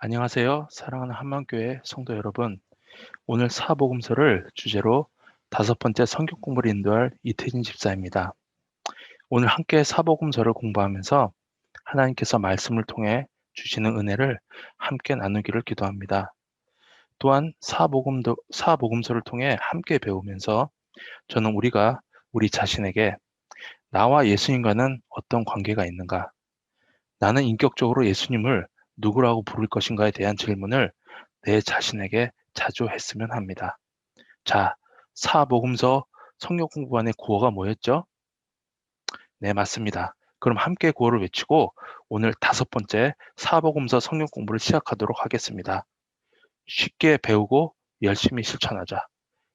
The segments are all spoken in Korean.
안녕하세요. 사랑하는 한만교회 성도 여러분. 오늘 사복음서를 주제로 다섯 번째 성경 공부를 인도할 이태진 집사입니다. 오늘 함께 사복음서를 공부하면서 하나님께서 말씀을 통해 주시는 은혜를 함께 나누기를 기도합니다. 또한 사복음서를 통해 함께 배우면서 저는 우리 자신에게 나와 예수님과는 어떤 관계가 있는가? 나는 인격적으로 예수님을 누구라고 부를 것인가에 대한 질문을 내 자신에게 자주 했으면 합니다. 자, 사복음서 성경 공부반의 구호가 뭐였죠? 네, 맞습니다. 그럼 함께 구호를 외치고 오늘 다섯 번째 사복음서 성경 공부를 시작하도록 하겠습니다. 쉽게 배우고 열심히 실천하자.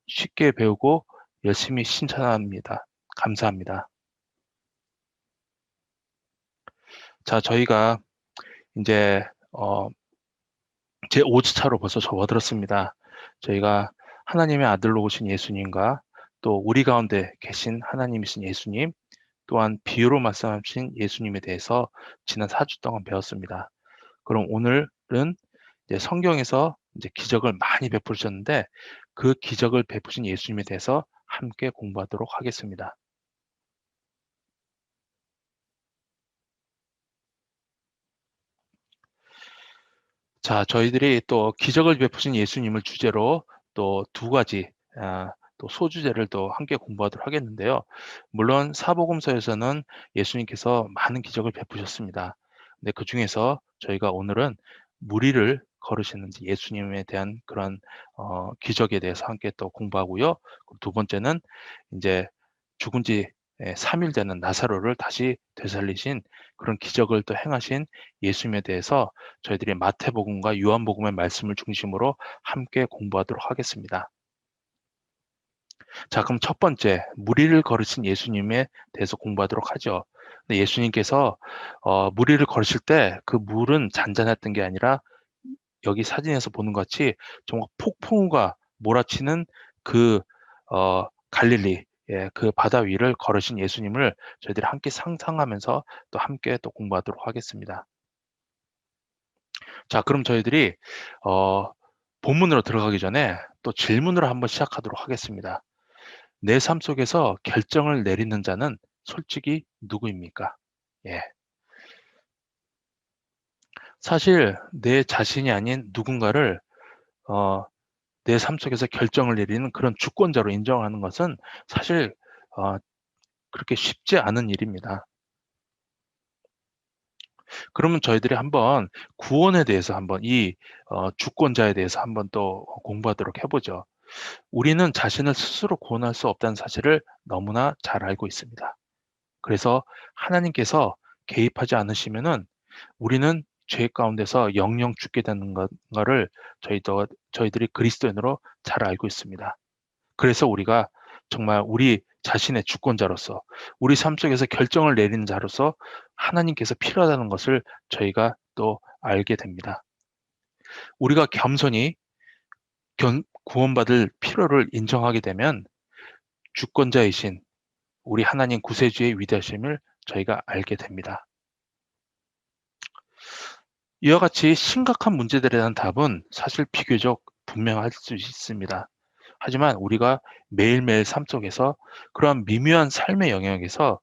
쉽게 배우고 열심히 실천합니다. 감사합니다. 자, 저희가 이제 제 5주차로 벌써 접어들었습니다. 저희가 하나님의 아들로 오신 예수님과 또 우리 가운데 계신 하나님이신 예수님, 또한 비유로 말씀하신 예수님에 대해서 지난 4주 동안 배웠습니다. 그럼 오늘은 이제 성경에서 이제 기적을 많이 베푸셨는데 그 기적을 베푸신 예수님에 대해서 함께 공부하도록 하겠습니다. 자, 저희들이 또 기적을 베푸신 예수님을 주제로 또 두 가지 또 소주제를 또 함께 공부하도록 하겠는데요. 물론 사복음서에서는 예수님께서 많은 기적을 베푸셨습니다. 근데 그 중에서 저희가 오늘은 무리를 걸으시는 예수님에 대한 그런 기적에 대해서 함께 또 공부하고요. 두 번째는 이제 죽은 지 3일 되는 나사로를 다시 되살리신 그런 기적을 또 행하신 예수님에 대해서 저희들이 마태복음과 요한복음의 말씀을 중심으로 함께 공부하도록 하겠습니다. 자, 그럼 첫 번째, 무리를 걸으신 예수님에 대해서 공부하도록 하죠. 근데 예수님께서 무리를 걸으실 때 그 물은 잔잔했던 게 아니라 여기 사진에서 보는 것 같이 정말 폭풍우가 몰아치는 그 갈릴리 그 바다 위를 걸으신 예수님을 저희들이 함께 상상하면서 또 함께 또 공부하도록 하겠습니다. 자, 그럼 저희들이 본문으로 들어가기 전에 또 질문으로 한번 시작하도록 하겠습니다. 내 삶 속에서 결정을 내리는 자는 솔직히 누구입니까? 예. 사실 내 자신이 아닌 누군가를 어, 내 삶 속에서 결정을 내리는 그런 주권자로 인정하는 것은 사실 어, 그렇게 쉽지 않은 일입니다. 그러면 저희들이 한번 구원에 대해서 한번 이 주권자에 대해서 한번 또 공부하도록 해보죠. 우리는 자신을 스스로 구원할 수 없다는 사실을 너무나 잘 알고 있습니다. 그래서 하나님께서 개입하지 않으시면은 우리는 죄 가운데서 영영 죽게 되는 거를 저희들이 그리스도인으로 잘 알고 있습니다. 그래서 우리가 정말 우리 자신의 주권자로서 우리 삶 속에서 결정을 내리는 자로서 하나님께서 필요하다는 것을 저희가 또 알게 됩니다. 우리가 겸손히 구원받을 필요를 인정하게 되면 주권자이신 우리 하나님 구세주의 위대하심을 저희가 알게 됩니다. 이와 같이 심각한 문제들에 대한 답은 사실 비교적 분명할 수 있습니다. 하지만 우리가 매일매일 삶 속에서 그러한 미묘한 삶의 영역에서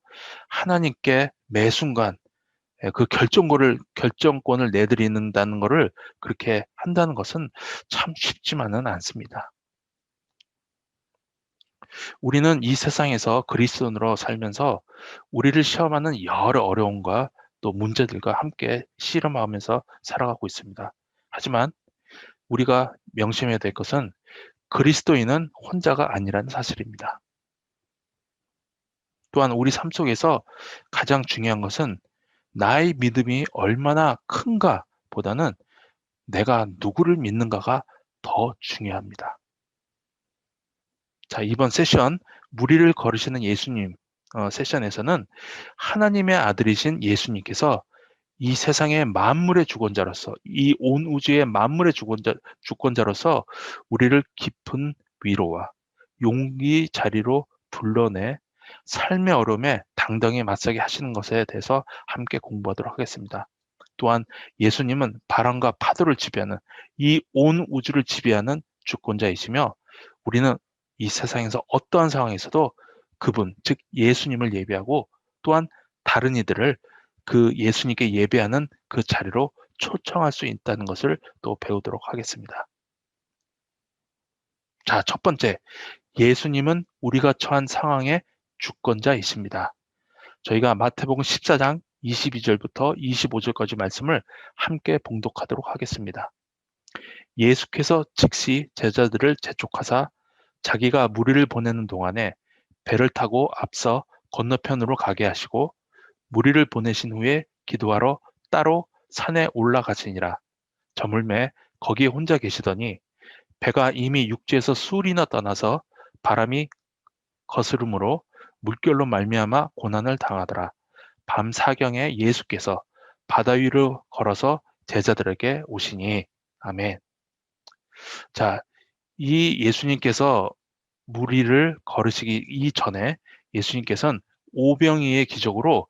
하나님께 매 순간 그 결정권을 내드린다는 것을 그렇게 한다는 것은 참 쉽지만은 않습니다. 우리는 이 세상에서 그리스도인으로 살면서 우리를 시험하는 여러 어려움과 또 문제들과 함께 씨름하면서 살아가고 있습니다. 하지만 우리가 명심해야 될 것은 그리스도인은 혼자가 아니라는 사실입니다. 또한 우리 삶 속에서 가장 중요한 것은 나의 믿음이 얼마나 큰가 보다는 내가 누구를 믿는가가 더 중요합니다. 자, 이번 세션 무리를 걸으시는 예수님 세션에서는 하나님의 아들이신 예수님께서 이 세상의 만물의 주권자로서 이 온 우주의 만물의 주권자로서 우리를 깊은 위로와 용기 자리로 불러내 삶의 어려움에 당당히 맞서게 하시는 것에 대해서 함께 공부하도록 하겠습니다. 또한 예수님은 바람과 파도를 지배하는 이 온 우주를 지배하는 주권자이시며 우리는 이 세상에서 어떠한 상황에서도 그분, 즉 예수님을 예배하고 또한 다른 이들을 그 예수님께 예배하는 그 자리로 초청할 수 있다는 것을 또 배우도록 하겠습니다. 자, 첫 번째, 예수님은 우리가 처한 상황의 주권자이십니다. 저희가 마태복음 14장 22절부터 25절까지 말씀을 함께 봉독하도록 하겠습니다. 예수께서 즉시 제자들을 재촉하사 자기가 무리를 보내는 동안에 배를 타고 앞서 건너편으로 가게 하시고 무리를 보내신 후에 기도하러 따로 산에 올라가시니라. 저물매 거기에 혼자 계시더니 배가 이미 육지에서 수리나 떠나서 바람이 거스름으로 물결로 말미암아 고난을 당하더라. 밤 사경에 예수께서 바다 위로 걸어서 제자들에게 오시니. 아멘. 자, 이 예수님께서 무리를 걸으시기 이전에 예수님께서는 오병이의 기적으로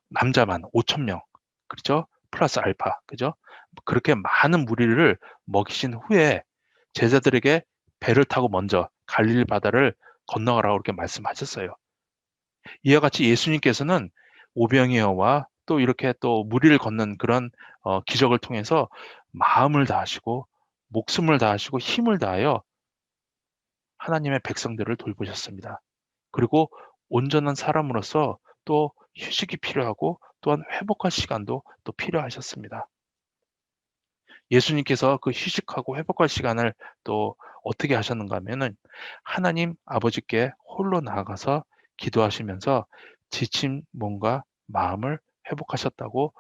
남자만 5천 명, 그렇죠? 플러스 알파, 그죠? 그렇게 많은 무리를 먹이신 후에 제자들에게 배를 타고 먼저 갈릴리 바다를 건너가라고 이렇게 말씀하셨어요. 이와 같이 예수님께서는 오병이어와 또 이렇게 또 무리를 걷는 그런 기적을 통해서 마음을 다하시고 목숨을 다하시고 힘을 다하여 하나님의 백성들을 돌보셨습니다. 그리고 온전한 사람으로서 또 휴식이 필요하고 또한 회복할 시간도 또 필요하셨습니다. 예수님께서 그 휴식하고 회복할 시간을 또 어떻게 하셨는가 하면은 하나님 아버지께 홀로 나아가서 기도하시면서 지친 몸과 마음을 회복하셨다고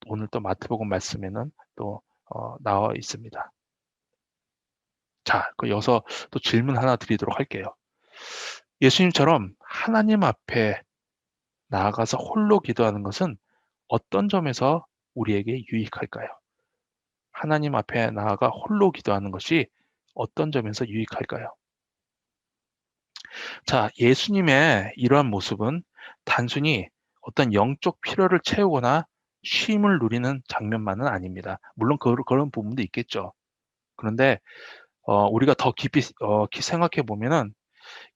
오늘 또 마태복음 말씀에는 또 나와 있습니다. 자, 그 여기서 또 질문 하나 드리도록 할게요. 예수님처럼 하나님 앞에 나아가서 홀로 기도하는 것은 어떤 점에서 우리에게 유익할까요? 하나님 앞에 나아가 홀로 기도하는 것이 어떤 점에서 유익할까요? 자, 예수님의 이러한 모습은 단순히 어떤 영적 필요를 채우거나 쉼을 누리는 장면만은 아닙니다. 물론 그런 부분도 있겠죠. 그런데 우리가 더 깊이 생각해 보면은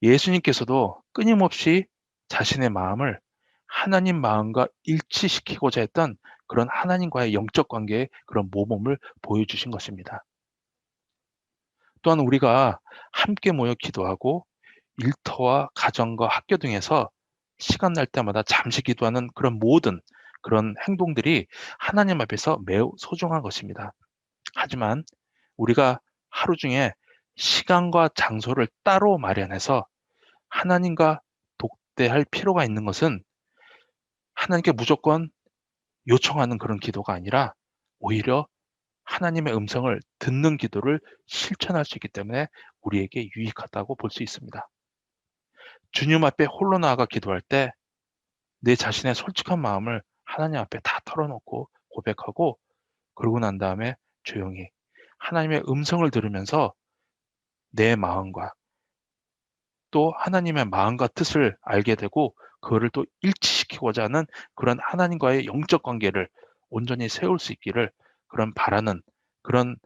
예수님께서도 끊임없이 자신의 마음을 하나님 마음과 일치시키고자 했던 그런 하나님과의 영적 관계의 그런 모범을 보여주신 것입니다. 또한 우리가 함께 모여 기도하고 일터와 가정과 학교 등에서 시간 날 때마다 잠시 기도하는 그런 모든 그런 행동들이 하나님 앞에서 매우 소중한 것입니다. 하지만 우리가 하루 중에 시간과 장소를 따로 마련해서 하나님과 독대할 필요가 있는 것은 하나님께 무조건 요청하는 그런 기도가 아니라 오히려 하나님의 음성을 듣는 기도를 실천할 수 있기 때문에 우리에게 유익하다고 볼 수 있습니다. 주님 앞에 홀로 나아가 기도할 때 내 자신의 솔직한 마음을 하나님 앞에 다 털어놓고 고백하고 그러고 난 다음에 조용히 하나님의 음성을 들으면서 내 마음과 또 하나님의 마음과 뜻을 알게 되고 그거를 또 일치시키고자 하는 그런 하나님과의 영적 관계를 온전히 세울 수 있기를 그런 바라는 그런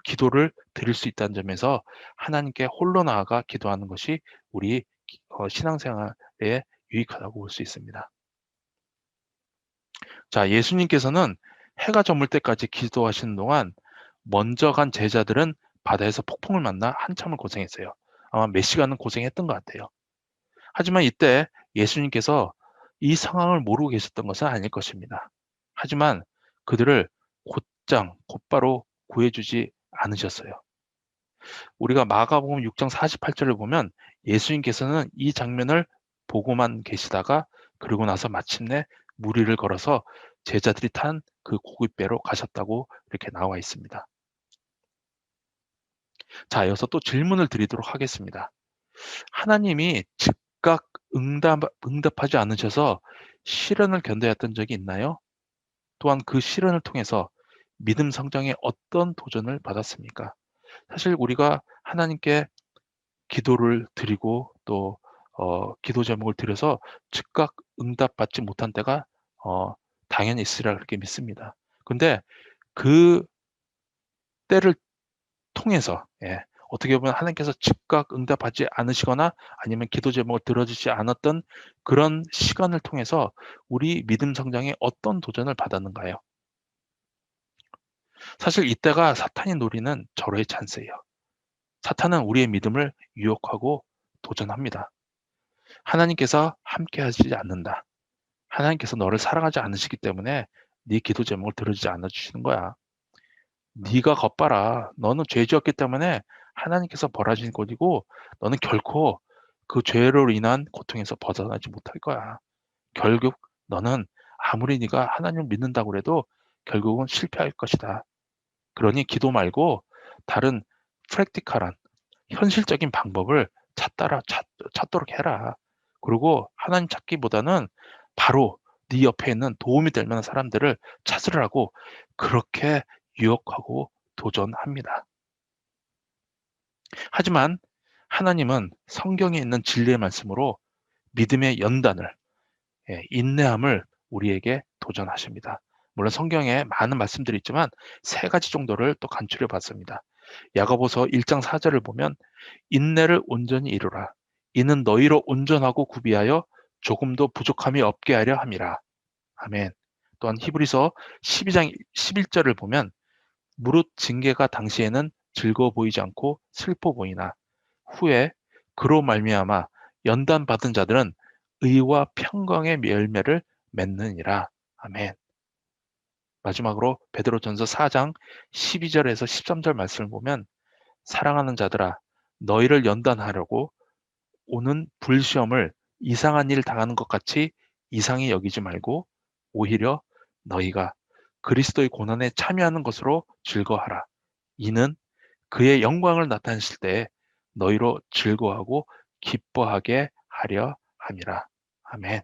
기도를 드릴 수 있다는 점에서 하나님께 홀로 나아가 기도하는 것이 우리 신앙생활에 유익하다고 볼 수 있습니다. 자, 예수님께서는 해가 저물 때까지 기도하시는 동안 먼저 간 제자들은 바다에서 폭풍을 만나 한참을 고생했어요. 아마 몇 시간은 고생했던 것 같아요. 하지만 이때 예수님께서 이 상황을 모르고 계셨던 것은 아닐 것입니다. 하지만 그들을 곧바로 구해주지 않으셨어요. 우리가 마가복음 6장 48절을 보면 예수님께서는 이 장면을 보고만 계시다가 그러고 나서 마침내 무리를 걸어서 제자들이 탄 그 고깃배로 가셨다고 이렇게 나와 있습니다. 자, 여기서 또 질문을 드리도록 하겠습니다. 하나님이 즉각 응답하지 않으셔서 시련을 견뎌야 했던 적이 있나요? 또한 그 시련을 통해서 믿음 성장에 어떤 도전을 받았습니까? 사실 우리가 하나님께 기도를 드리고 또 기도 제목을 드려서 즉각 응답받지 못한 때가 당연히 있으리라 그렇게 믿습니다. 근데 그 때를 통해서 어떻게 보면 하나님께서 즉각 응답하지 않으시거나 아니면 기도 제목을 들어주지 않았던 그런 시간을 통해서 우리 믿음 성장에 어떤 도전을 받았는가요? 사실 이때가 사탄이 노리는 절호의 찬스예요. 사탄은 우리의 믿음을 유혹하고 도전합니다. 하나님께서 함께 하시지 않는다. 하나님께서 너를 사랑하지 않으시기 때문에 네 기도 제목을 들어주지 않아 주시는 거야. 네가 겉봐라. 너는 죄 지었기 때문에 하나님께서 벌하신 것이고 너는 결코 그 죄로 인한 고통에서 벗어나지 못할 거야. 결국 너는 아무리 네가 하나님을 믿는다고 해도 결국은 실패할 것이다. 그러니 기도 말고 다른 프랙티컬한 현실적인 방법을 찾도록 해라. 그리고 하나님 찾기보다는 바로 네 옆에 있는 도움이 될 만한 사람들을 찾으라고 그렇게 유혹하고 도전합니다. 하지만 하나님은 성경에 있는 진리의 말씀으로 믿음의 연단을, 인내함을 우리에게 도전하십니다. 물론 성경에 많은 말씀들이 있지만 세 가지 정도를 또 간추려 봤습니다. 야고보서 1장 4절을 보면 인내를 온전히 이루라. 이는 너희로 온전하고 구비하여 조금도 부족함이 없게 하려 함이라. 아멘. 또한 히브리서 12장 11절을 보면 무릇 징계가 당시에는 즐거워 보이지 않고 슬퍼 보이나 후에 그로 말미암아 연단 받은 자들은 의와 평강의 열매를 맺느니라. 아멘. 마지막으로 베드로전서 4장 12절에서 13절 말씀을 보면 사랑하는 자들아 너희를 연단하려고 오는 불시험을 이상한 일 당하는 것 같이 이상히 여기지 말고 오히려 너희가 그리스도의 고난에 참여하는 것으로 즐거워하라. 이는 그의 영광을 나타내실 때에 너희로 즐거워하고 기뻐하게 하려 함이라. 아멘.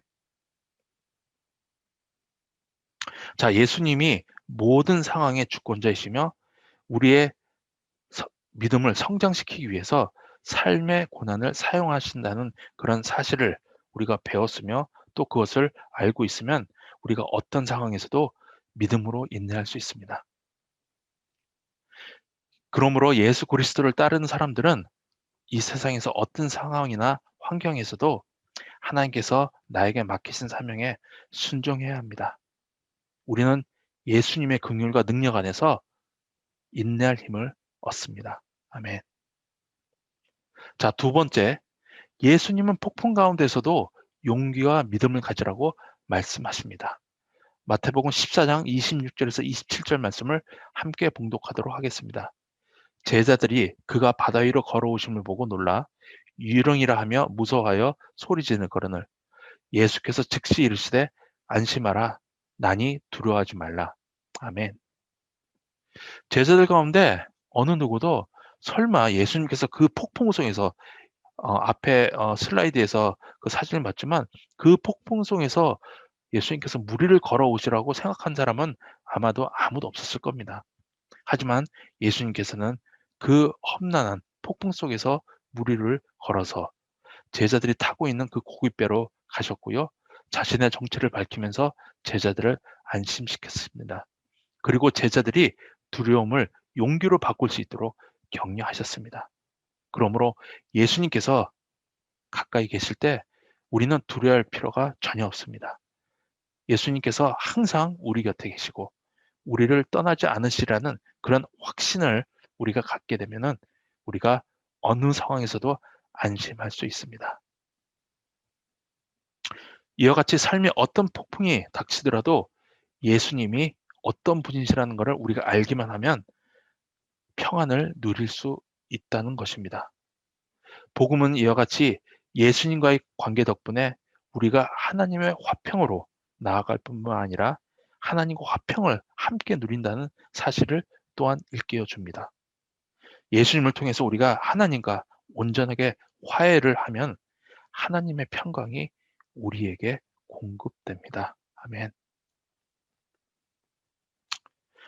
자, 예수님이 모든 상황의 주권자이시며 우리의 믿음을 성장시키기 위해서 삶의 고난을 사용하신다는 그런 사실을 우리가 배웠으며 또 그것을 알고 있으면 우리가 어떤 상황에서도 믿음으로 인내할 수 있습니다. 그러므로 예수 그리스도를 따르는 사람들은 이 세상에서 어떤 상황이나 환경에서도 하나님께서 나에게 맡기신 사명에 순종해야 합니다. 우리는 예수님의 긍휼과 능력 안에서 인내할 힘을 얻습니다. 아멘. 자, 두 번째, 예수님은 폭풍 가운데서도 용기와 믿음을 가지라고 말씀하십니다. 마태복음 14장 26절에서 27절 말씀을 함께 봉독하도록 하겠습니다. 제자들이 그가 바다 위로 걸어오심을 보고 놀라 유령이라 하며 무서워하여 소리 지르거늘 예수께서 즉시 이르시되 안심하라 나니 두려워하지 말라. 아멘. 제자들 가운데 어느 누구도 설마 예수님께서 그 폭풍 속에서 앞에 슬라이드에서 그 사진을 봤지만 그 폭풍 속에서 예수님께서 무리를 걸어오시라고 생각한 사람은 아마도 아무도 없었을 겁니다. 하지만 예수님께서는 그 험난한 폭풍 속에서 무리를 걸어서 제자들이 타고 있는 그 고깃배로 가셨고요. 자신의 정체를 밝히면서 제자들을 안심시켰습니다. 그리고 제자들이 두려움을 용기로 바꿀 수 있도록 격려하셨습니다. 그러므로 예수님께서 가까이 계실 때 우리는 두려워할 필요가 전혀 없습니다. 예수님께서 항상 우리 곁에 계시고 우리를 떠나지 않으시라는 그런 확신을 우리가 갖게 되면은 우리가 어느 상황에서도 안심할 수 있습니다. 이와 같이 삶의 어떤 폭풍이 닥치더라도 예수님이 어떤 분이시라는 것을 우리가 알기만 하면 평안을 누릴 수 있다는 것입니다. 복음은 이와 같이 예수님과의 관계 덕분에 우리가 하나님의 화평으로 나아갈 뿐만 아니라 하나님과 화평을 함께 누린다는 사실을 또한 일깨워 줍니다. 예수님을 통해서 우리가 하나님과 온전하게 화해를 하면 하나님의 평강이 우리에게 공급됩니다. 아멘.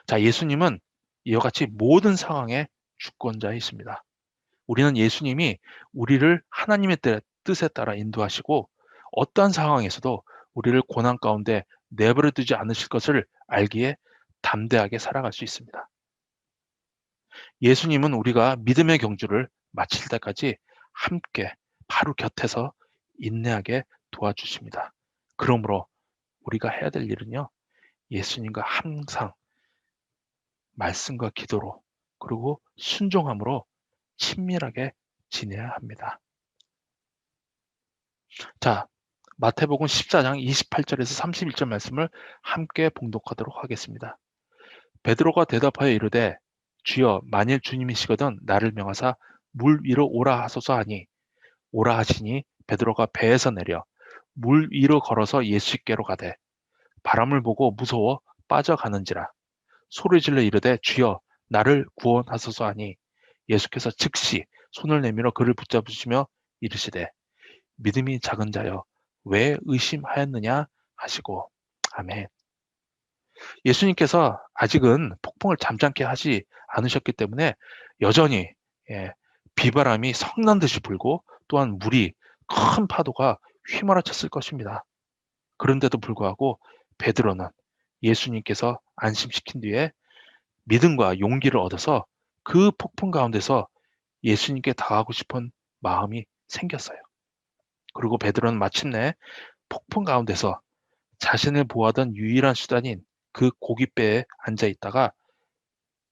자, 예수님은 이와 같이 모든 상황의 주권자이십니다. 우리는 예수님이 우리를 하나님의 뜻에 따라 인도하시고 어떠한 상황에서도 우리를 고난 가운데 내버려 두지 않으실 것을 알기에 담대하게 살아갈 수 있습니다. 예수님은 우리가 믿음의 경주를 마칠 때까지 함께 바로 곁에서 인내하게 도와주십니다. 그러므로 우리가 해야 될 일은요, 예수님과 항상 말씀과 기도로 그리고 순종함으로 친밀하게 지내야 합니다. 자, 마태복음 14장 28절에서 31절 말씀을 함께 봉독하도록 하겠습니다. 베드로가 대답하여 이르되 주여 만일 주님이시거든 나를 명하사 물 위로 오라 하소서 하니 오라 하시니 베드로가 배에서 내려 물 위로 걸어서 예수께로 가되 바람을 보고 무서워 빠져가는지라 소리질러 이르되 주여 나를 구원하소서 하니 예수께서 즉시 손을 내밀어 그를 붙잡으시며 이르시되 믿음이 작은 자여 왜 의심하였느냐 하시고 아멘. 예수님께서 아직은 폭풍을 잠잠케 하지 않으셨기 때문에 여전히 비바람이 성난 듯이 불고 또한 물이 큰 파도가 휘몰아쳤을 것입니다. 그런데도 불구하고 베드로는 예수님께서 안심시킨 뒤에 믿음과 용기를 얻어서 그 폭풍 가운데서 예수님께 다가가고 싶은 마음이 생겼어요. 그리고 베드로는 마침내 폭풍 가운데서 자신을 보호하던 유일한 수단인 그 고깃배에 앉아 있다가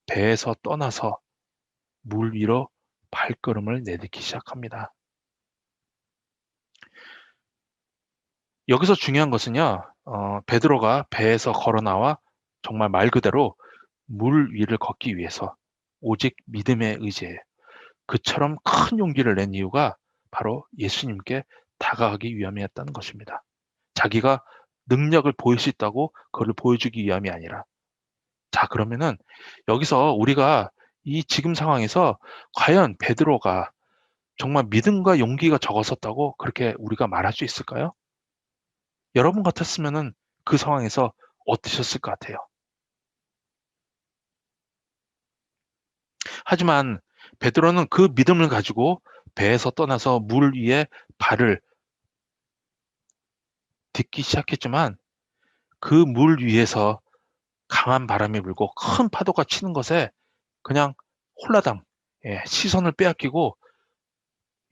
배에서 떠나서 물 위로 발걸음을 내딛기 시작합니다. 여기서 중요한 것은요, 베드로가 배에서 걸어 나와 정말 말 그대로 물 위를 걷기 위해서 오직 믿음에 의지해 그처럼 큰 용기를 낸 이유가 바로 예수님께 다가가기 위함이었다는 것입니다. 자기가 능력을 보일 수 있다고 그걸 보여주기 위함이 아니라. 자, 그러면은 여기서 우리가 이 지금 상황에서 과연 베드로가 정말 믿음과 용기가 적었었다고 그렇게 우리가 말할 수 있을까요? 여러분 같았으면은 그 상황에서 어떠셨을 것 같아요? 하지만 베드로는 그 믿음을 가지고 배에서 떠나서 물 위에 발을 딛기 시작했지만 그 물 위에서 강한 바람이 불고 큰 파도가 치는 것에 그냥 홀라당 시선을 빼앗기고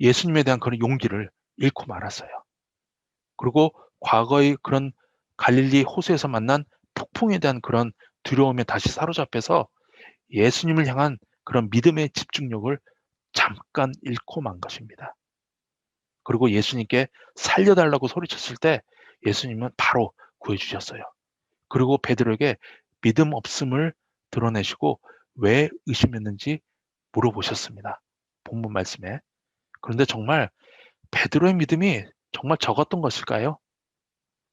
예수님에 대한 그런 용기를 잃고 말았어요. 그리고 과거의 그런 갈릴리 호수에서 만난 폭풍에 대한 그런 두려움에 다시 사로잡혀서 예수님을 향한 그런 믿음의 집중력을 잠깐 잃고 만 것입니다. 그리고 예수님께 살려달라고 소리쳤을 때 예수님은 바로 구해주셨어요. 그리고 베드로에게 믿음 없음을 드러내시고 왜 의심했는지 물어보셨습니다. 본문 말씀에. 그런데 정말 베드로의 믿음이 정말 적었던 것일까요?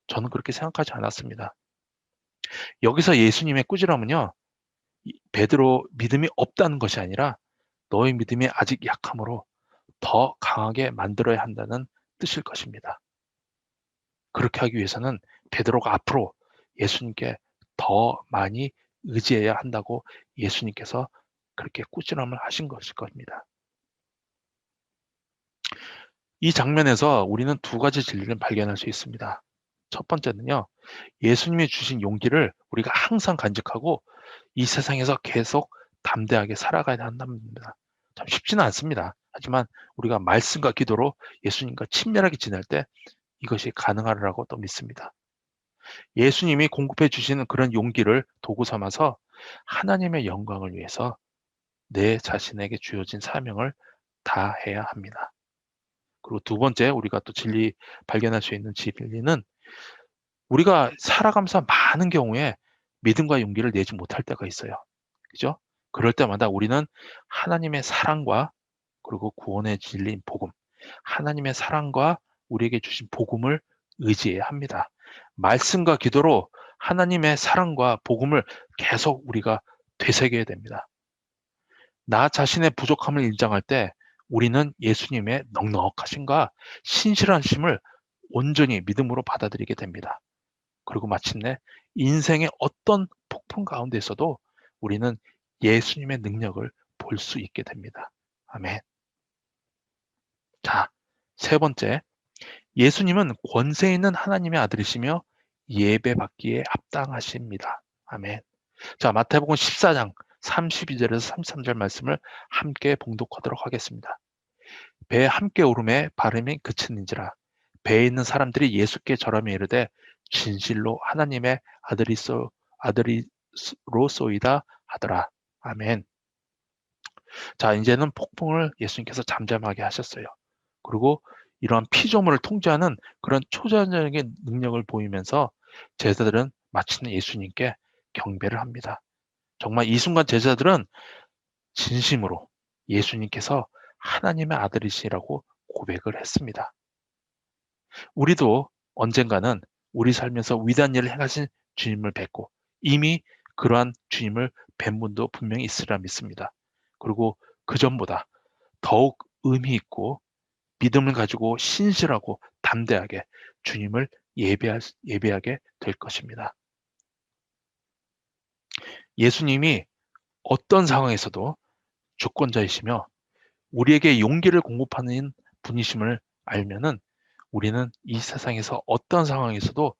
저는 그렇게 생각하지 않았습니다. 여기서 예수님의 꾸지람은요, 베드로 믿음이 없다는 것이 아니라 너의 믿음이 아직 약함으로 더 강하게 만들어야 한다는 뜻일 것입니다. 그렇게 하기 위해서는 베드로가 앞으로 예수님께 더 많이 의지해야 한다고 예수님께서 그렇게 꾸지람을 하신 것일 겁니다. 이 장면에서 우리는 두 가지 진리를 발견할 수 있습니다. 첫 번째는요, 예수님이 주신 용기를 우리가 항상 간직하고 이 세상에서 계속 담대하게 살아가야 한답니다. 참 쉽지는 않습니다. 하지만 우리가 말씀과 기도로 예수님과 친밀하게 지낼 때 이것이 가능하리라고 또 믿습니다. 예수님이 공급해 주시는 그런 용기를 도구 삼아서 하나님의 영광을 위해서 내 자신에게 주어진 사명을 다해야 합니다. 그리고 두 번째 우리가 또 진리 발견할 수 있는 진리는 우리가 살아가면서 많은 경우에 믿음과 용기를 내지 못할 때가 있어요. 그죠? 그럴 때마다 우리는 하나님의 사랑과 그리고 구원의 진리인 복음, 하나님의 사랑과 우리에게 주신 복음을 의지해야 합니다. 말씀과 기도로 하나님의 사랑과 복음을 계속 우리가 되새겨야 됩니다. 나 자신의 부족함을 인정할 때 우리는 예수님의 넉넉하심과 신실하심을 온전히 믿음으로 받아들이게 됩니다. 그리고 마침내 인생의 어떤 폭풍 가운데서도 우리는 예수님의 능력을 볼 수 있게 됩니다. 아멘. 자, 세 번째. 예수님은 권세 있는 하나님의 아들이시며 예배받기에 합당하십니다. 아멘. 자, 마태복음 14장 32절에서 33절 말씀을 함께 봉독하도록 하겠습니다. 배에 함께 오름에 발음이 그치는지라. 배에 있는 사람들이 예수께 절하며 이르되 진실로 하나님의 아들이로소이다 하더라. 아멘. 자, 이제는 폭풍을 예수님께서 잠잠하게 하셨어요. 그리고 이러한 피조물을 통제하는 그런 초자연적인 능력을 보이면서 제자들은 마치는 예수님께 경배를 합니다. 정말 이 순간 제자들은 진심으로 예수님께서 하나님의 아들이시라고 고백을 했습니다. 우리도 언젠가는 우리 살면서 위대한 일을 행하신 주님을 뵙고 이미 그러한 주님을 뵌 분도 분명히 있으리라 믿습니다. 그리고 그 전보다 더욱 의미 있고 믿음을 가지고 신실하고 담대하게 주님을 예배하게 될 것입니다. 예수님이 어떤 상황에서도 주권자이시며 우리에게 용기를 공급하는 분이심을 알면은 우리는 이 세상에서 어떤 상황에서도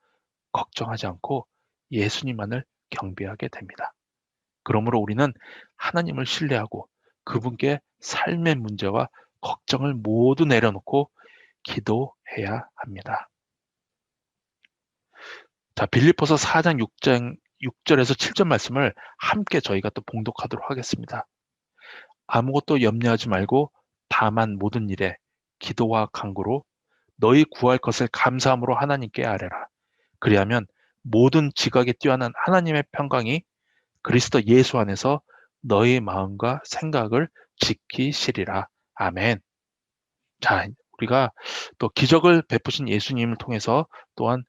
걱정하지 않고 예수님만을 경배하게 됩니다. 그러므로 우리는 하나님을 신뢰하고 그분께 삶의 문제와 걱정을 모두 내려놓고 기도해야 합니다. 자, 빌립보서 4장 6절에서 7절 말씀을 함께 저희가 또 봉독하도록 하겠습니다. 아무것도 염려하지 말고 다만 모든 일에 기도와 간구로 너희 구할 것을 감사함으로 하나님께 아뢰라. 그리하면 모든 지각에 뛰어난 하나님의 평강이 그리스도 예수 안에서 너희 마음과 생각을 지키시리라. 아멘. 자, 우리가 또 기적을 베푸신 예수님을 통해서 또한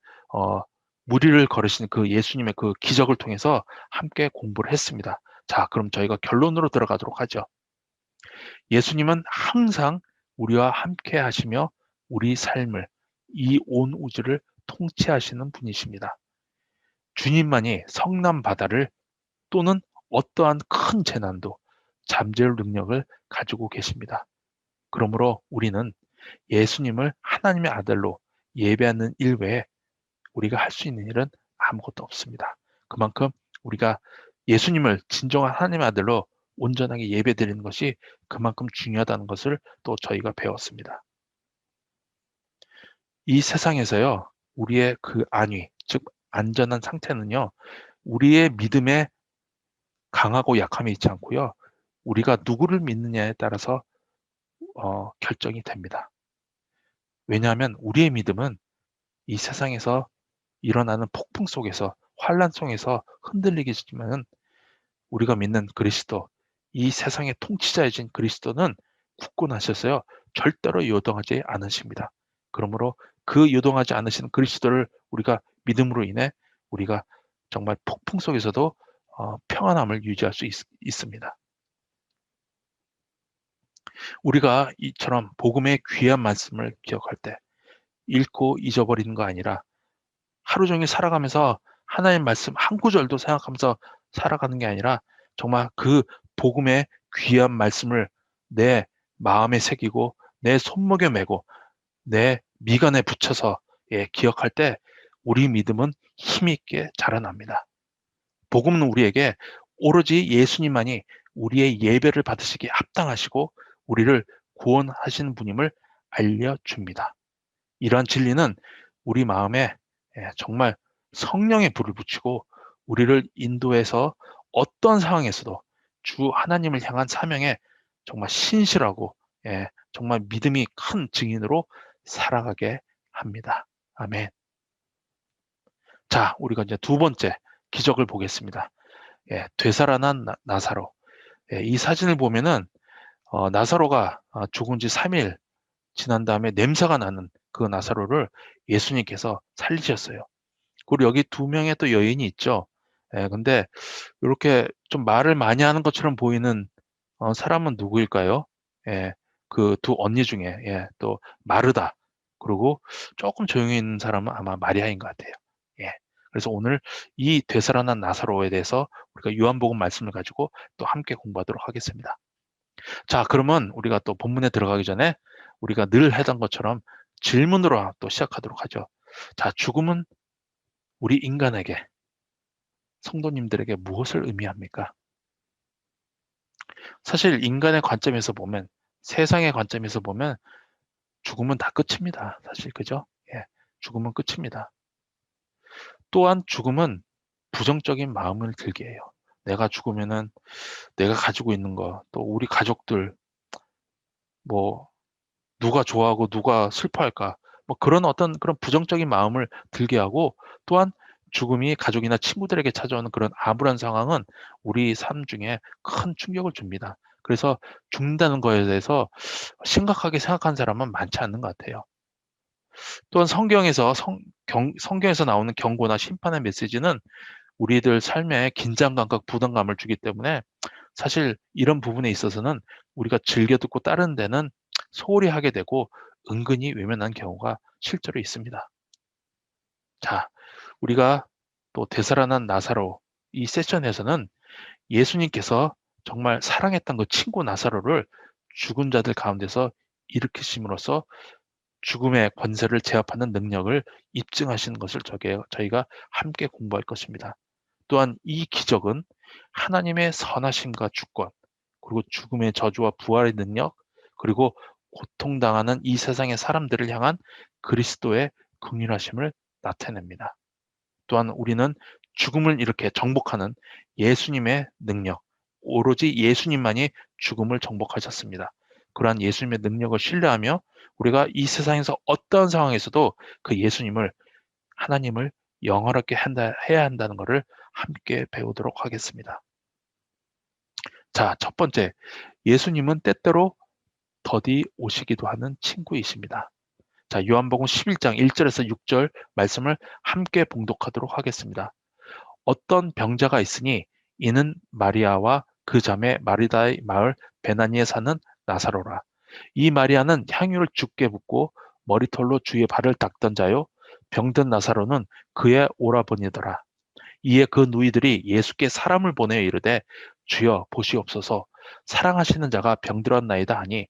무리를 걸으신 그 예수님의 그 기적을 통해서 함께 공부를 했습니다. 자, 그럼 저희가 결론으로 들어가도록 하죠. 예수님은 항상 우리와 함께 하시며 우리 삶을 이 온 우주를 통치하시는 분이십니다. 주님만이 성남 바다를 또는 어떠한 큰 재난도 잠재울 능력을 가지고 계십니다. 그러므로 우리는 예수님을 하나님의 아들로 예배하는 일 외에 우리가 할 수 있는 일은 아무것도 없습니다. 그만큼 우리가 예수님을 진정한 하나님의 아들로 온전하게 예배드리는 것이 그만큼 중요하다는 것을 또 저희가 배웠습니다. 이 세상에서요, 우리의 그 안위, 즉 안전한 상태는요, 우리의 믿음에 강하고 약함이 있지 않고요, 우리가 누구를 믿느냐에 따라서 결정이 됩니다. 왜냐하면 우리의 믿음은 이 세상에서 일어나는 폭풍 속에서 환란 속에서 흔들리겠지만은 우리가 믿는 그리스도, 이 세상의 통치자이신 그리스도는 굳건하셔서요 절대로 요동하지 않으십니다. 그러므로 그 요동하지 않으시는 그리스도를 우리가 믿음으로 인해 우리가 정말 폭풍 속에서도 평안함을 유지할 수 있습니다. 우리가 이처럼 복음의 귀한 말씀을 기억할 때 읽고 잊어버리는 거 아니라 하루 종일 살아가면서 하나님 말씀 한 구절도 생각하면서 살아가는 게 아니라 정말 그 복음의 귀한 말씀을 내 마음에 새기고 내 손목에 메고 내 미간에 붙여서 기억할 때 우리 믿음은 힘있게 자라납니다. 복음은 우리에게 오로지 예수님만이 우리의 예배를 받으시기에 합당하시고 우리를 구원하시는 분임을 알려줍니다. 이러한 진리는 우리 마음에 정말 성령의 불을 붙이고 우리를 인도해서 어떤 상황에서도 주 하나님을 향한 사명에 정말 신실하고 정말 믿음이 큰 증인으로 살아가게 합니다. 아멘. 자, 우리가 이제 두 번째 기적을 보겠습니다. 되살아난 나사로. 이 사진을 보면은 나사로가 죽은 지 3일 지난 다음에 냄새가 나는 그 나사로를 예수님께서 살리셨어요. 그리고 여기 두 명의 또 여인이 있죠. 근데 이렇게 좀 말을 많이 하는 것처럼 보이는 사람은 누구일까요? 그 두 언니 중에 또 마르다 그리고 조금 조용히 있는 사람은 아마 마리아인 것 같아요. 그래서 오늘 이 되살아난 나사로에 대해서 우리가 요한복음 말씀을 가지고 또 함께 공부하도록 하겠습니다. 자, 그러면 우리가 또 본문에 들어가기 전에 우리가 늘 하던 것처럼 질문으로 또 시작하도록 하죠. 자, 죽음은 우리 인간에게 성도님들에게 무엇을 의미합니까? 사실 인간의 관점에서 보면, 세상의 관점에서 보면 죽음은 다 끝입니다. 사실 그죠? 예, 죽음은 끝입니다. 또한 죽음은 부정적인 마음을 들게 해요. 내가 죽으면은 내가 가지고 있는 거, 또 우리 가족들, 뭐 누가 좋아하고 누가 슬퍼할까, 뭐 그런 어떤 그런 부정적인 마음을 들게 하고, 또한 죽음이 가족이나 친구들에게 찾아오는 그런 암울한 상황은 우리 삶 중에 큰 충격을 줍니다. 그래서 죽는다는 거에 대해서 심각하게 생각하는 사람은 많지 않는 것 같아요. 또한 성경에서 나오는 경고나 심판의 메시지는 우리들 삶에 긴장감과 부담감을 주기 때문에, 사실 이런 부분에 있어서는 우리가 즐겨 듣고 따르는 데는 소홀히 하게 되고 은근히 외면한 경우가 실제로 있습니다. 자, 우리가 또 되살아난 나사로 이 세션에서는 예수님께서 정말 사랑했던 그 친구 나사로를 죽은 자들 가운데서 일으키심으로써 죽음의 권세를 제압하는 능력을 입증하시는 것을 저희가 함께 공부할 것입니다. 또한 이 기적은 하나님의 선하심과 주권, 그리고 죽음의 저주와 부활의 능력, 그리고 고통당하는 이 세상의 사람들을 향한 그리스도의 긍휼하심을 나타냅니다. 또한 우리는 죽음을 이렇게 정복하는 예수님의 능력, 오로지 예수님만이 죽음을 정복하셨습니다. 그러한 예수님의 능력을 신뢰하며 우리가 이 세상에서 어떠한 상황에서도 그 예수님을, 하나님을 영원하게 해야 한다는 것을 함께 배우도록 하겠습니다. 자, 첫 번째, 예수님은 때때로 더디 오시기도 하는 친구이십니다. 자, 요한복음 11장 1절에서 6절 말씀을 함께 봉독하도록 하겠습니다. 어떤 병자가 있으니 이는 마리아와 그 자매 마리다의 마을 베나니에 사는 나사로라. 이 마리아는 향유를 죽게 붓고 머리털로 주의 발을 닦던 자요, 병든 나사로는 그의 오라버니더라. 이에 그 누이들이 예수께 사람을 보내어 이르되 주여 보시옵소서, 사랑하시는 자가 병들었나이다 하니,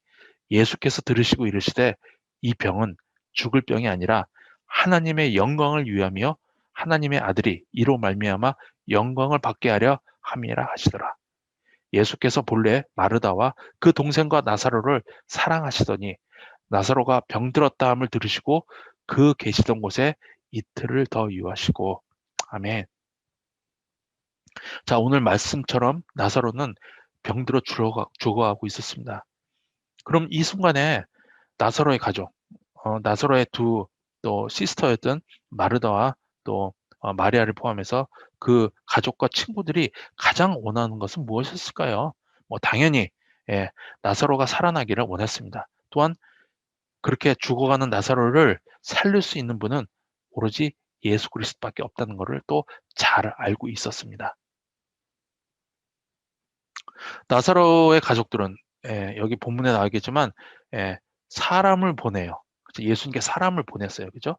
예수께서 들으시고 이르시되 이 병은 죽을 병이 아니라 하나님의 영광을 위하며 하나님의 아들이 이로 말미암아 영광을 받게 하려 함이라 하시더라. 예수께서 본래 마르다와 그 동생과 나사로를 사랑하시더니 나사로가 병들었다 함을 들으시고 그 계시던 곳에 이틀을 더 유하시고. 아멘. 자, 오늘 말씀처럼 나사로는 병들어 죽어가고 있었습니다. 그럼 이 순간에 나사로의 가족, 나사로의 두 또 시스터였던 마르다와 또 마리아를 포함해서 그 가족과 친구들이 가장 원하는 것은 무엇이었을까요? 뭐 당연히, 예, 나사로가 살아나기를 원했습니다. 또한 그렇게 죽어가는 나사로를 살릴 수 있는 분은 오로지 예수 그리스도밖에 없다는 것을 또 잘 알고 있었습니다. 나사로의 가족들은, 여기 본문에 나오겠지만, 예, 사람을 보내요. 그죠? 예수님께 사람을 보냈어요. 그죠?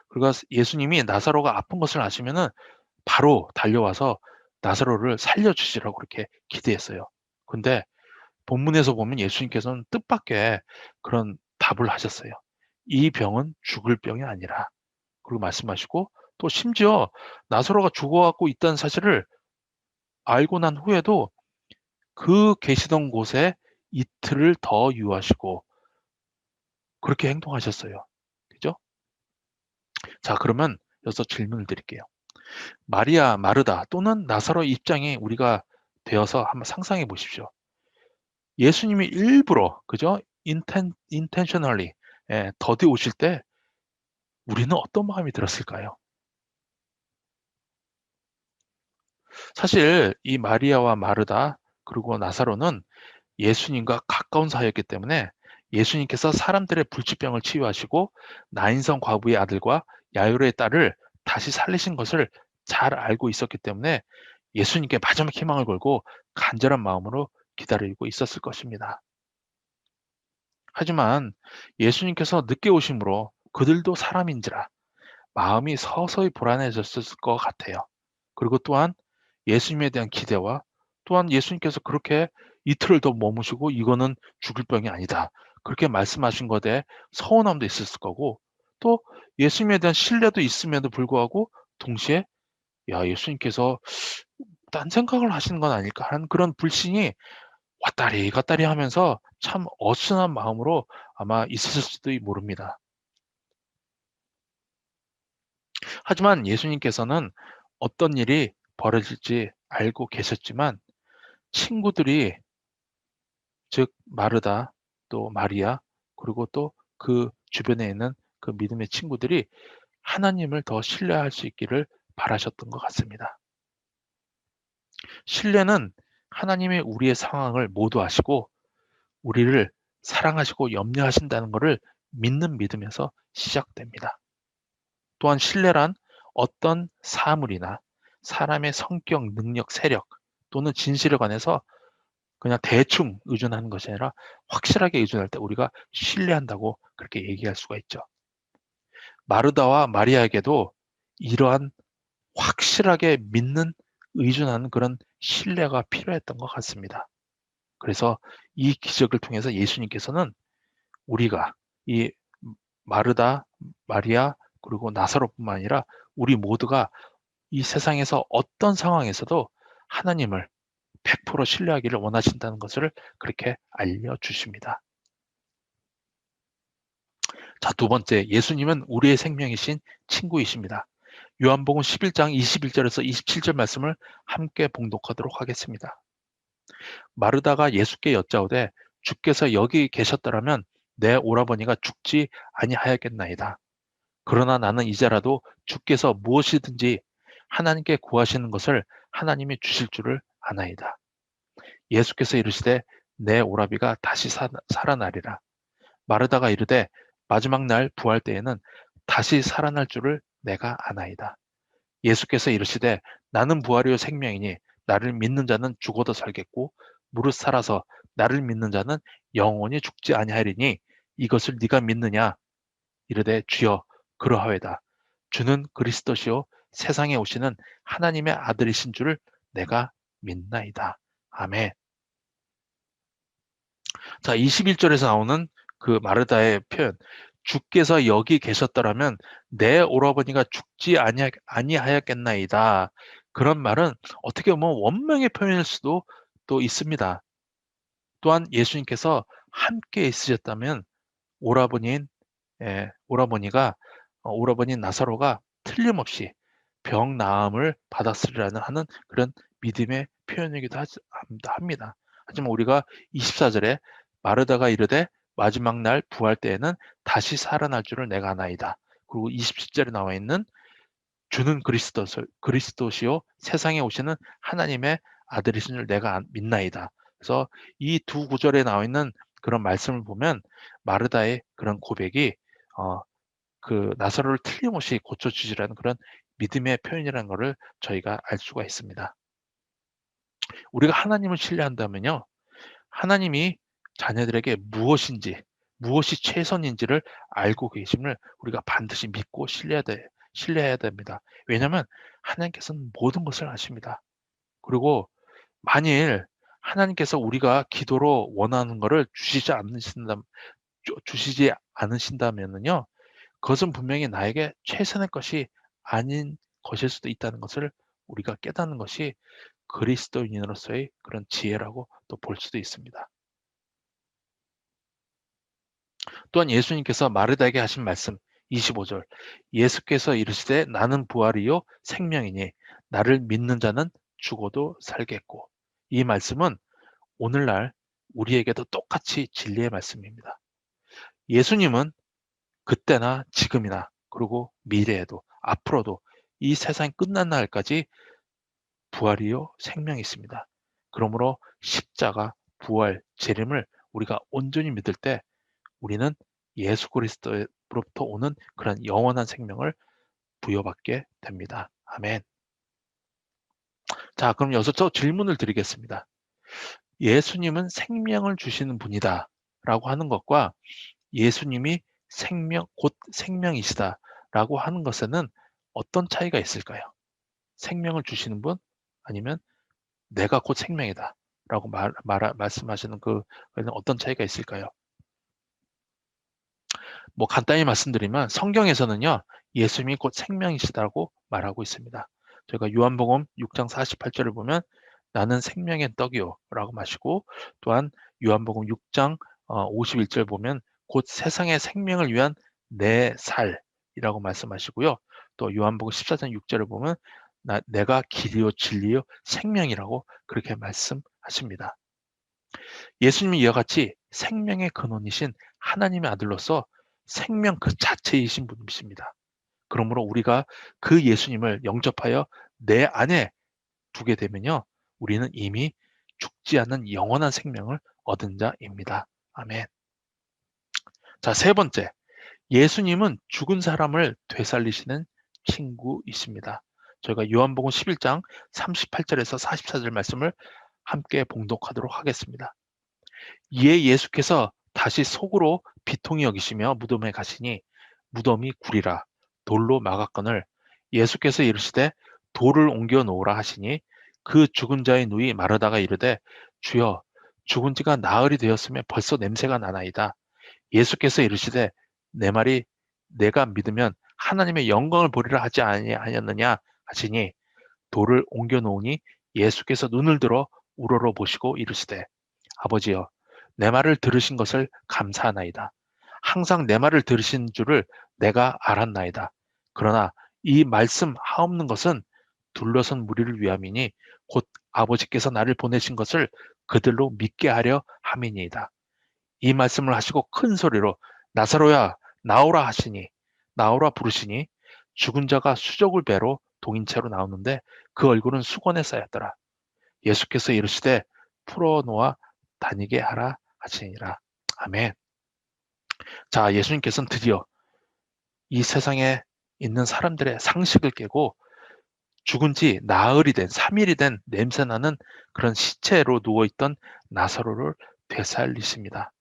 그리고 예수님이 나사로가 아픈 것을 아시면은 바로 달려와서 나사로를 살려주시라고 그렇게 기대했어요. 근데 본문에서 보면 예수님께서는 뜻밖의 그런 답을 하셨어요. 이 병은 죽을 병이 아니라. 그리고 말씀하시고, 또 심지어 나사로가 죽어갖고 있다는 사실을 알고 난 후에도 그 계시던 곳에 이틀을 더 유하시고 그렇게 행동하셨어요. 그죠? 자, 그러면 여기서 질문을 드릴게요. 마리아, 마르다 또는 나사로의 입장이 우리가 되어서 한번 상상해 보십시오. 예수님이 일부러, 그죠? intentionally, 더디 오실 때 우리는 어떤 마음이 들었을까요? 사실 이 마리아와 마르다 그리고 나사로는 예수님과 가까운 사이였기 때문에 예수님께서 사람들의 불치병을 치유하시고 나인성 과부의 아들과 야이로의 딸을 다시 살리신 것을 잘 알고 있었기 때문에 예수님께 마지막 희망을 걸고 간절한 마음으로 기다리고 있었을 것입니다. 하지만 예수님께서 늦게 오심으로 그들도 사람인지라 마음이 서서히 불안해졌을 것 같아요. 그리고 또한 예수님에 대한 기대와, 또한 예수님께서 그렇게 이틀을 더 머무시고 이거는 죽을 병이 아니다, 그렇게 말씀하신 것에 서운함도 있었을 거고, 또 예수님에 대한 신뢰도 있음에도 불구하고 동시에 야, 예수님께서 딴 생각을 하시는 건 아닐까 하는 그런 불신이 왔다리 갔다리 하면서 참 어수선한 마음으로 아마 있으실지도 모릅니다. 하지만 예수님께서는 어떤 일이 벌어질지 알고 계셨지만 친구들이, 즉 마르다, 또 마리아, 그리고 또 그 주변에 있는 그 믿음의 친구들이 하나님을 더 신뢰할 수 있기를 바라셨던 것 같습니다. 신뢰는 하나님의 우리의 상황을 모두 아시고 우리를 사랑하시고 염려하신다는 것을 믿는 믿음에서 시작됩니다. 또한 신뢰란 어떤 사물이나 사람의 성격, 능력, 세력 또는 진실에 관해서 그냥 대충 의존하는 것이 아니라 확실하게 의존할 때 우리가 신뢰한다고 그렇게 얘기할 수가 있죠. 마르다와 마리아에게도 이러한 확실하게 믿는, 의존하는 그런 신뢰가 필요했던 것 같습니다. 그래서 이 기적을 통해서 예수님께서는 우리가 이 마르다, 마리아, 그리고 나사로뿐만 아니라 우리 모두가 이 세상에서 어떤 상황에서도 하나님을 100% 신뢰하기를 원하신다는 것을 그렇게 알려주십니다. 자, 두 번째, 예수님은 우리의 생명이신 친구이십니다. 요한복음 11장 21절에서 27절 말씀을 함께 봉독하도록 하겠습니다. 마르다가 예수께 여짜오되 주께서 여기 계셨더라면 내 오라버니가 죽지 아니하였겠나이다. 그러나 나는 이제라도 주께서 무엇이든지 하나님께 구하시는 것을 하나님이 주실 줄을 아나이다. 예수께서 이르시되 내 오라비가 다시 살아나리라. 마르다가 이르되 마지막 날 부활 때에는 다시 살아날 줄을 내가 아나이다. 예수께서 이르시되 나는 부활이요 생명이니 나를 믿는 자는 죽어도 살겠고 무릇 살아서 나를 믿는 자는 영원히 죽지 아니하리니 이것을 네가 믿느냐? 이르되 주여 그러하외다. 주는 그리스도시요 세상에 오시는 하나님의 아들이신 줄을 내가 믿나이다. 아멘. 자, 21절에서 나오는 그 마르다의 표현. 주께서 여기 계셨더라면 내 오라버니가 죽지 아니하였겠나이다. 그런 말은 어떻게 보면 원명의 표현일 수도 또 있습니다. 또한 예수님께서 함께 있으셨다면 오라버니인 오라버니가 오라버니 나사로가 틀림없이 병 나음을 받았으리라는 하는 그런 믿음의 표현이기도 합니다. 하지만 우리가 24절에 마르다가 이르되 마지막 날 부활 때에는 다시 살아날 줄을 내가 아나이다. 그리고 27절에 나와 있는 주는 그리스도시요 세상에 오시는 하나님의 아들이신 줄 내가 믿나이다. 그래서 이 두 구절에 나와 있는 그런 말씀을 보면 마르다의 그런 고백이 어, 그 나사로를 틀림없이 고쳐주시라는 그런 믿음의 표현이라는 것을 저희가 알 수가 있습니다. 우리가 하나님을 신뢰한다면요, 하나님이 자녀들에게 무엇이 최선인지를 알고 계심을 우리가 반드시 믿고 신뢰해야 됩니다. 왜냐하면 하나님께서는 모든 것을 아십니다. 그리고 만일 하나님께서 우리가 기도로 원하는 것을 주시지 않으신다면요, 그것은 분명히 나에게 최선의 것이 아닌 것일 수도 있다는 것을 우리가 깨닫는 것이 그리스도인으로서의 그런 지혜라고 또 볼 수도 있습니다. 또한 예수님께서 마르다에게 하신 말씀 25절 예수께서 이르시되 나는 부활이요 생명이니 나를 믿는 자는 죽어도 살겠고 이 말씀은 오늘날 우리에게도 똑같이 진리의 말씀입니다. 예수님은 그때나 지금이나 그리고 미래에도 앞으로도 이 세상이 끝난 날까지 부활이요 생명이 있습니다. 그러므로 십자가, 부활, 재림을 우리가 온전히 믿을 때 우리는 예수 그리스도로부터 오는 그런 영원한 생명을 부여받게 됩니다. 아멘. 자, 그럼 여기서 저 질문을 드리겠습니다. 예수님은 생명을 주시는 분이다 라고 하는 것과 예수님이 곧 생명이시다 라고 하는 것에는 어떤 차이가 있을까요? 생명을 주시는 분 아니면 내가 곧 생명이다 라고 말씀하시는 그에는 어떤 차이가 있을까요? 간단히 말씀드리면 성경에서는요, 예수님이 곧 생명이시다고 말하고 있습니다. 저희가 요한복음 6장 48절을 보면 나는 생명의 떡이요 라고 마시고, 또한 요한복음 6장 51절 보면 곧 세상의 생명을 위한 내 살이라고 말씀하시고요. 또 요한복음 14장 6절을 보면 내가 길이요 진리요 생명이라고 그렇게 말씀하십니다. 예수님이 이와 같이 생명의 근원이신 하나님의 아들로서 생명 그 자체이신 분이십니다. 그러므로 우리가 그 예수님을 영접하여 내 안에 두게 되면요, 우리는 이미 죽지 않는 영원한 생명을 얻은 자입니다. 아멘. 자, 세 번째, 예수님은 죽은 사람을 되살리시는 친구이십니다. 저희가 요한복음 11장 38절에서 44절 말씀을 함께 봉독하도록 하겠습니다. 이에 예수께서 다시 속으로 비통히 여기시며 무덤에 가시니 무덤이 구리라 돌로 막았거늘 예수께서 이르시되 돌을 옮겨 놓으라 하시니 그 죽은 자의 누이 마르다가 이르되 주여 죽은 지가 나흘이 되었으며 벌써 냄새가 나나이다. 예수께서 이르시되 내 말이 내가 믿으면 하나님의 영광을 보리라 하지 아니하였느냐 하시니 돌을 옮겨 놓으니 예수께서 눈을 들어 우러러 보시고 이르시되 아버지여 내 말을 들으신 것을 감사하나이다. 항상 내 말을 들으신 줄을 내가 알았나이다. 그러나 이 말씀 하옵는 것은 둘러선 무리를 위함이니 곧 아버지께서 나를 보내신 것을 그들로 믿게 하려 함이니이다. 이 말씀을 하시고 큰 소리로 나사로야 나오라 하시니 나오라 부르시니 죽은 자가 수족을 배로 동인채로 나오는데 그 얼굴은 수건에 쌓였더라. 예수께서 이르시되 풀어놓아 다니게 하라 하시니라. 아멘. 자, 예수님께서는 드디어 이 세상에 있는 사람들의 상식을 깨고 죽은 지 나흘이 된 3일이 된 냄새나는 그런 시체로 누워있던 나사로를 되살리십니다.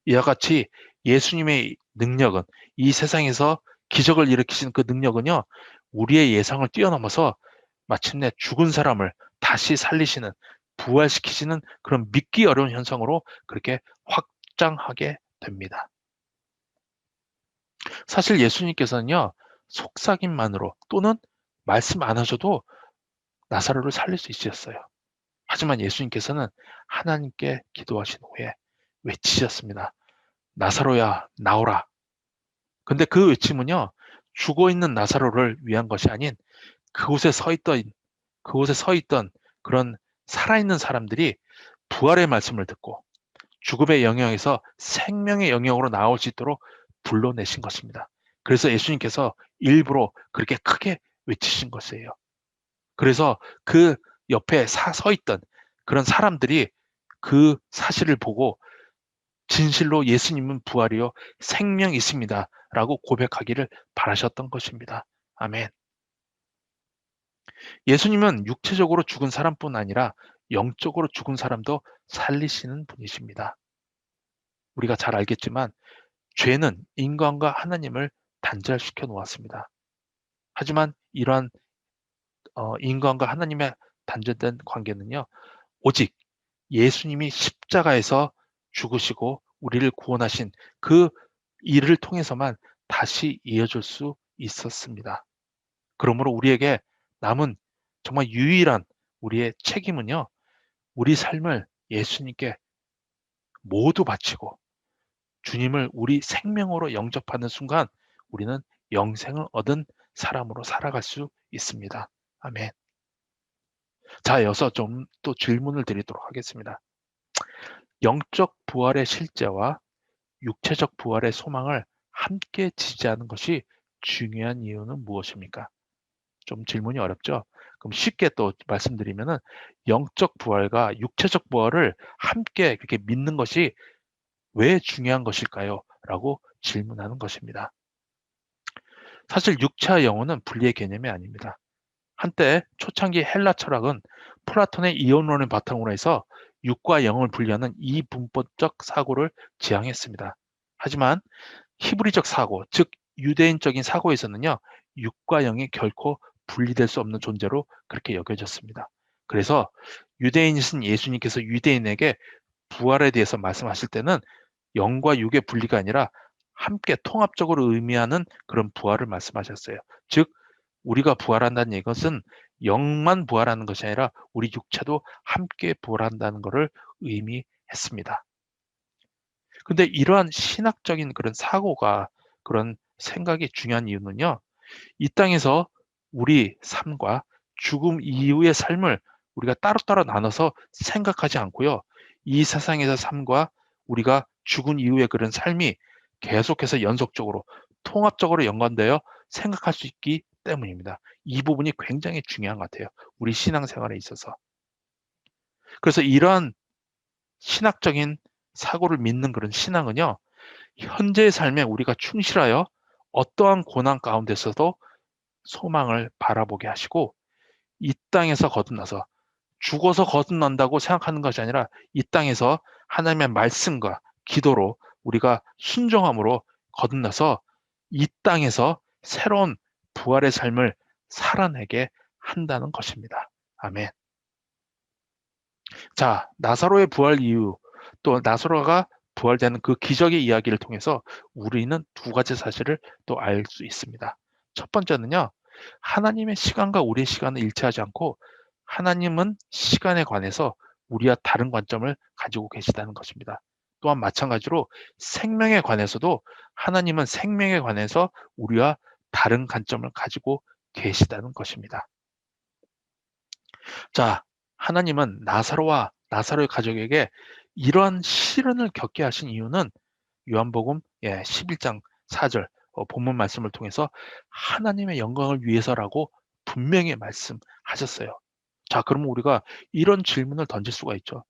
이와 같이 예수님의 능력은 이 세상에서 기적을 일으키신 그 능력은요, 우리의 예상을 뛰어넘어서 마침내 죽은 사람을 다시 살리시는, 부활시키시는 그런 믿기 어려운 현상으로 그렇게 확장하게 됩니다. 사실 예수님께서는요, 속삭임만으로 또는 말씀 안 하셔도 나사로를 살릴 수 있으셨어요. 하지만 예수님께서는 하나님께 기도하신 후에 외치셨습니다. 나사로야, 나오라. 근데 그 외침은요, 죽어 있는 나사로를 위한 것이 아닌 그곳에 서 있던 그런 살아있는 사람들이 부활의 말씀을 듣고 죽음의 영역에서 생명의 영역으로 나올 수 있도록 불러내신 것입니다. 그래서 예수님께서 일부러 그렇게 크게 외치신 것이에요. 그래서 그 옆에 서 있던 그런 사람들이 그 사실을 보고 진실로 예수님은 부활이요 생명이 있습니다 라고 고백하기를 바라셨던 것입니다. 아멘. 예수님은 육체적으로 죽은 사람뿐 아니라 영적으로 죽은 사람도 살리시는 분이십니다. 우리가 잘 알겠지만 죄는 인간과 하나님을 단절시켜 놓았습니다. 하지만 이러한 인간과 하나님의 단절된 관계는요, 오직 예수님이 십자가에서 죽으시고 우리를 구원하신 그 일을 통해서만 다시 이어질 수 있었습니다. 그러므로 우리에게 남은 정말 유일한 우리의 책임은요, 우리 삶을 예수님께 모두 바치고 주님을 우리 생명으로 영접하는 순간 우리는 영생을 얻은 사람으로 살아갈 수 있습니다. 아멘. 자, 이어서 좀 또 질문을 드리도록 하겠습니다. 영적 부활의 실제와 육체적 부활의 소망을 함께 지지하는 것이 중요한 이유는 무엇입니까? 좀 질문이 어렵죠? 그럼 쉽게 또 말씀드리면은 영적 부활과 육체적 부활을 함께 그렇게 믿는 것이 왜 중요한 것일까요? 라고 질문하는 것입니다. 사실 육체와 영혼은 분리의 개념이 아닙니다. 한때 초창기 헬라 철학은 플라톤의 이원론을 바탕으로 해서 육과 영을 분리하는 이분법적 사고를 지향했습니다. 하지만 히브리적 사고, 즉 유대인적인 사고에서는요, 육과 영이 결코 분리될 수 없는 존재로 그렇게 여겨졌습니다. 그래서 유대인이신 예수님께서 유대인에게 부활에 대해서 말씀하실 때는 영과 육의 분리가 아니라 함께 통합적으로 의미하는 그런 부활을 말씀하셨어요. 즉 우리가 부활한다는 것은 영만 부활하는 것이 아니라 우리 육체도 함께 부활한다는 것을 의미했습니다. 근데 이러한 신학적인 그런 사고가, 그런 생각이 중요한 이유는요, 이 땅에서 우리 삶과 죽음 이후의 삶을 우리가 따로따로 나눠서 생각하지 않고요, 이 세상에서 삶과 우리가 죽은 이후의 그런 삶이 계속해서 연속적으로 통합적으로 연관되어 생각할 수 있기 때문입니다. 이 부분이 굉장히 중요한 것 같아요, 우리 신앙생활에 있어서. 그래서 이러한 신학적인 사고를 믿는 그런 신앙은요, 현재의 삶에 우리가 충실하여 어떠한 고난 가운데서도 소망을 바라보게 하시고, 이 땅에서 거듭나서 죽어서 거듭난다고 생각하는 것이 아니라 이 땅에서 하나님의 말씀과 기도로 우리가 순종함으로 거듭나서 이 땅에서 새로운 부활의 삶을 살아내게 한다는 것입니다. 아멘. 자, 나사로의 부활 이유, 또 나사로가 부활되는 그 기적의 이야기를 통해서 우리는 두 가지 사실을 또 알 수 있습니다. 첫 번째는요, 하나님의 시간과 우리의 시간은 일치하지 않고 하나님은 시간에 관해서 우리와 다른 관점을 가지고 계시다는 것입니다. 또한 마찬가지로 생명에 관해서도 하나님은 생명에 관해서 우리와 다른 관점을 가지고 계시다는 것입니다. 자, 하나님은 나사로와 나사로의 가족에게 이러한 시련을 겪게 하신 이유는 요한복음 11장 4절 본문 말씀을 통해서 하나님의 영광을 위해서라고 분명히 말씀하셨어요. 자, 그러면 우리가 이런 질문을 던질 수가 있죠.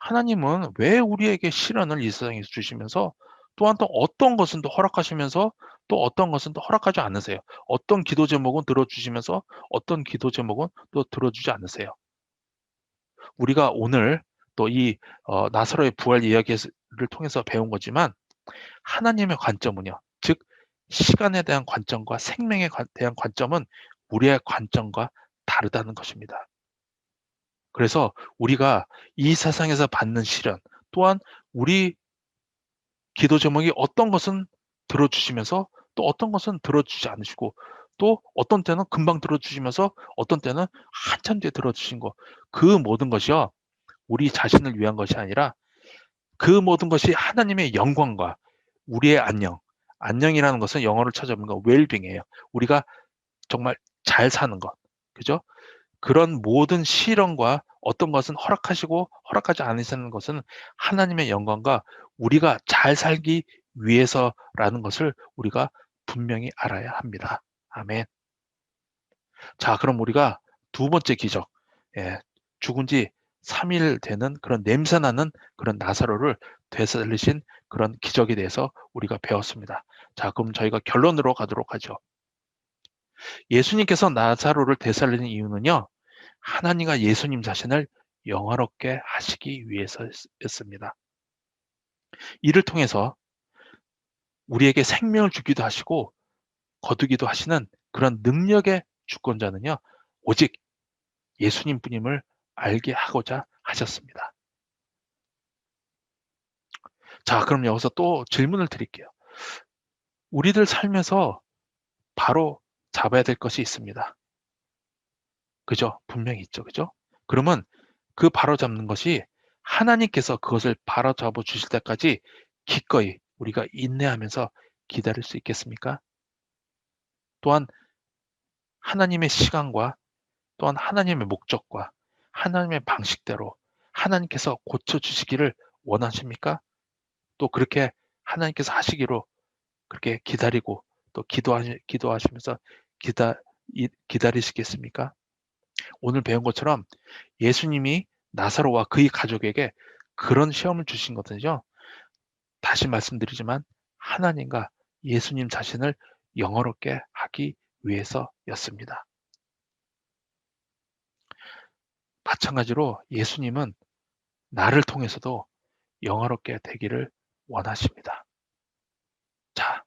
하나님은 왜 우리에게 시련을 이 세상에서 주시면서 또한 또 어떤 것은 또 허락하시면서 또 어떤 것은 또 허락하지 않으세요? 어떤 기도 제목은 들어주시면서 어떤 기도 제목은 또 들어주지 않으세요? 우리가 오늘 또 이 나사로의 부활 이야기를 통해서 배운 거지만 하나님의 관점은요, 즉 시간에 대한 관점과 생명에 대한 관점은 우리의 관점과 다르다는 것입니다. 그래서 우리가 이 세상에서 받는 시련, 또한 우리 기도 제목이 어떤 것은 들어주시면서 또 어떤 것은 들어주지 않으시고, 또 어떤 때는 금방 들어주시면서 어떤 때는 한참 뒤에 들어주신 것, 그 모든 것이요, 우리 자신을 위한 것이 아니라 그 모든 것이 하나님의 영광과 우리의 안녕, 안녕이라는 것은 영어를 찾아보면 웰빙이에요. 우리가 정말 잘 사는 것, 그죠? 그런 모든 시련과 어떤 것은 허락하시고 허락하지 않으시는 것은 하나님의 영광과 우리가 잘 살기 위해서라는 것을 우리가 분명히 알아야 합니다. 아멘. 자, 그럼 우리가 두 번째 기적, 예, 죽은 지 3일 되는 그런 냄새나는 그런 나사로를 되살리신 그런 기적에 대해서 우리가 배웠습니다. 자, 그럼 저희가 결론으로 가도록 하죠. 예수님께서 나사로를 되살리는 이유는요, 하나님과 예수님 자신을 영화롭게 하시기 위해서였습니다. 이를 통해서 우리에게 생명을 주기도 하시고 거두기도 하시는 그런 능력의 주권자는요, 오직 예수님 뿐임을 알게 하고자 하셨습니다. 자, 그럼 여기서 또 질문을 드릴게요. 우리들 삶에서 바로 잡아야 될 것이 있습니다. 그죠? 분명히 있죠. 그죠? 그러면 그 바로 잡는 것이 하나님께서 그것을 바로 잡아 주실 때까지 기꺼이 우리가 인내하면서 기다릴 수 있겠습니까? 또한 하나님의 시간과 또한 하나님의 목적과 하나님의 방식대로 하나님께서 고쳐주시기를 원하십니까? 또 그렇게 하나님께서 하시기로 그렇게 기다리고 또 기도하시면서 기다리시겠습니까? 오늘 배운 것처럼 예수님이 나사로와 그의 가족에게 그런 시험을 주신 것은요, 다시 말씀드리지만 하나님과 예수님 자신을 영어롭게 하기 위해서였습니다. 마찬가지로 예수님은 나를 통해서도 영화롭게 되기를 원하십니다. 자,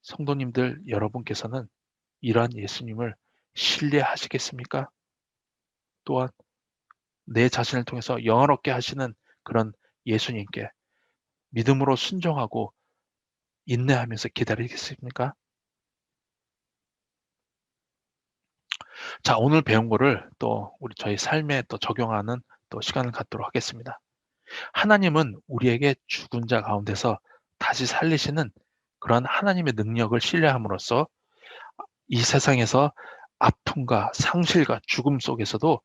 성도님들 여러분께서는 이러한 예수님을 신뢰하시겠습니까? 또한 내 자신을 통해서 영화롭게 하시는 그런 예수님께 믿음으로 순종하고 인내하면서 기다리겠습니까? 자, 오늘 배운 거를 또 우리 저희 삶에 또 적용하는 또 시간을 갖도록 하겠습니다. 하나님은 우리에게 죽은 자 가운데서 다시 살리시는 그런 하나님의 능력을 신뢰함으로써 이 세상에서 아픔과 상실과 죽음 속에서도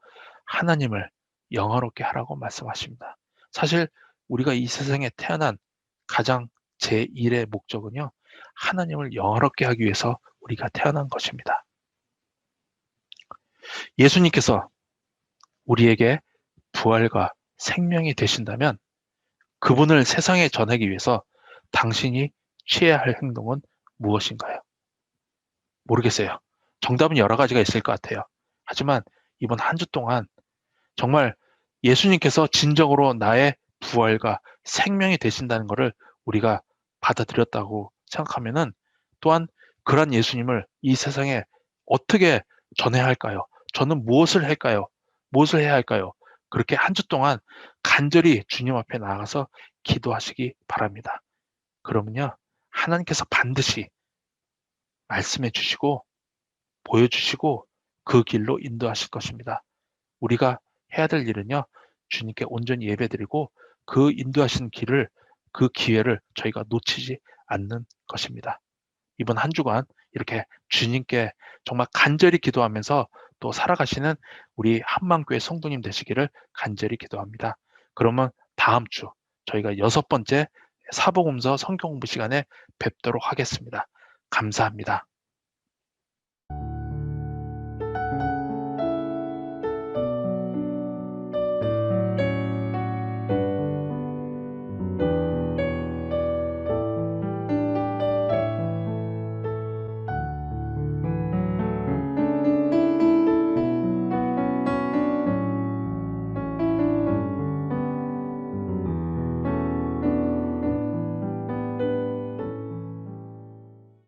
하나님을 영화롭게 하라고 말씀하십니다. 사실 우리가 이 세상에 태어난 가장 제1의 목적은요, 하나님을 영화롭게 하기 위해서 우리가 태어난 것입니다. 예수님께서 우리에게 부활과 생명이 되신다면 그분을 세상에 전하기 위해서 당신이 취해야 할 행동은 무엇인가요? 모르겠어요. 정답은 여러 가지가 있을 것 같아요. 하지만 이번 한 주 동안 정말 예수님께서 진정으로 나의 부활과 생명이 되신다는 것을 우리가 받아들였다고 생각하면은 또한 그런 예수님을 이 세상에 어떻게 전해야 할까요? 저는 무엇을 할까요? 무엇을 해야 할까요? 그렇게 한 주 동안 간절히 주님 앞에 나아가서 기도하시기 바랍니다. 그러면요, 하나님께서 반드시 말씀해 주시고 보여주시고 그 길로 인도하실 것입니다. 우리가 해야 될 일은요, 주님께 온전히 예배드리고 그 인도하신 길을, 그 기회를 저희가 놓치지 않는 것입니다. 이번 한 주간 이렇게 주님께 정말 간절히 기도하면서 또 살아가시는 우리 한만교회 성도님 되시기를 간절히 기도합니다. 그러면 다음 주 저희가 6번째 사복음서 성경 공부 시간에 뵙도록 하겠습니다. 감사합니다.